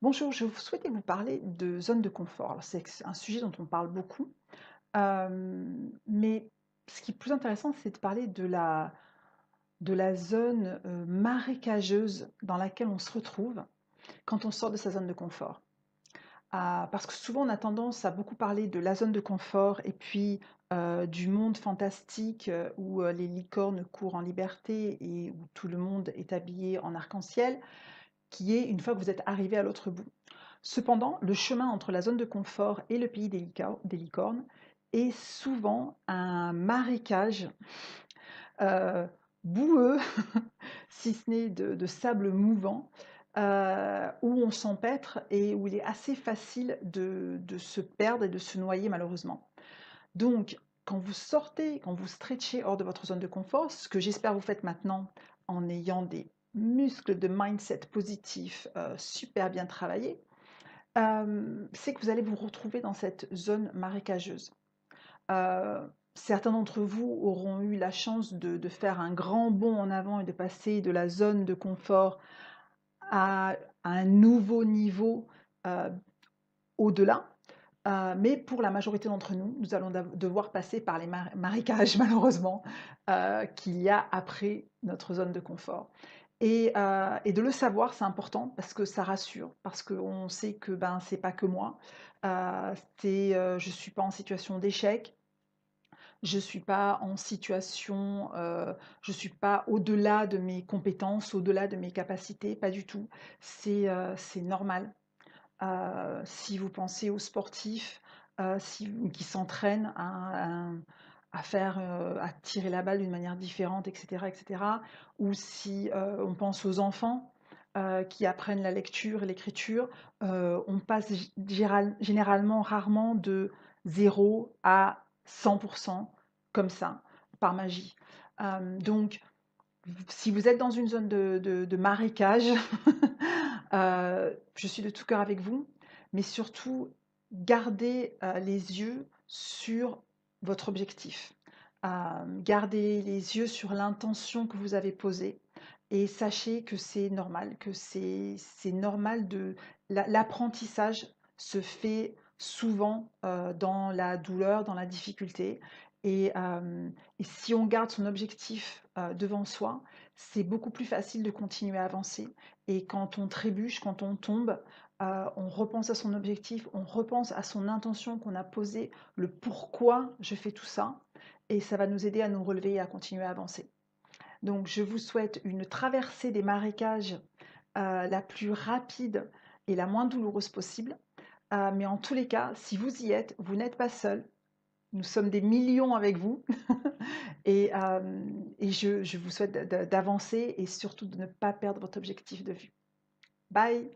Bonjour, je souhaitais vous parler de zone de confort. Alors, c'est un sujet dont on parle beaucoup, mais ce qui est plus intéressant, c'est de parler de la zone marécageuse dans laquelle on se retrouve quand on sort de sa zone de confort. Parce que souvent, on a tendance à beaucoup parler de la zone de confort et puis du monde fantastique où les licornes courent en liberté et où tout le monde est habillé en arc-en-ciel, qui est une fois que vous êtes arrivé à l'autre bout. Cependant, le chemin entre la zone de confort et le pays des licornes est souvent un marécage euh, boueux, si ce n'est de sable mouvant, où on s'empêtre et où il est assez facile de se perdre et de se noyer malheureusement. Donc, quand vous sortez, quand vous stretchez hors de votre zone de confort, ce que j'espère vous faites maintenant en ayant des muscles de mindset positif super bien travaillés, c'est que vous allez vous retrouver dans cette zone marécageuse. Certains d'entre vous auront eu la chance de faire un grand bond en avant et de passer de la zone de confort à un nouveau niveau euh, au-delà. Mais pour la majorité d'entre nous, nous allons devoir passer par les marécages, malheureusement, qu'il y a après notre zone de confort. Et de le savoir, c'est important parce que ça rassure, parce qu'on sait que ben, c'est pas que moi. Je ne suis pas en situation d'échec, je ne suis pas en situation, je ne suis pas au-delà de mes compétences, au-delà de mes capacités, pas du tout. C'est normal. Si vous pensez aux sportifs qui s'entraînent à tirer la balle d'une manière différente, etc., etc., ou si on pense aux enfants qui apprennent la lecture et l'écriture, on passe généralement rarement de 0 à 100% comme ça, par magie. Donc, si vous êtes dans une zone de marécage, je suis de tout cœur avec vous, mais surtout, gardez les yeux sur votre objectif. Gardez les yeux sur l'intention que vous avez posée et sachez que c'est normal, que c'est normal l'apprentissage se fait souvent dans la douleur, dans la difficulté. Et si on garde son objectif devant soi, c'est beaucoup plus facile de continuer à avancer. Et quand on trébuche, quand on tombe, on repense à son objectif, on repense à son intention qu'on a posée, le pourquoi je fais tout ça, et ça va nous aider à nous relever et à continuer à avancer. Donc je vous souhaite une traversée des marécages la plus rapide et la moins douloureuse possible. Mais en tous les cas, si vous y êtes, vous n'êtes pas seul. Nous sommes des millions avec vous et je vous souhaite d'avancer et surtout de ne pas perdre votre objectif de vue. Bye!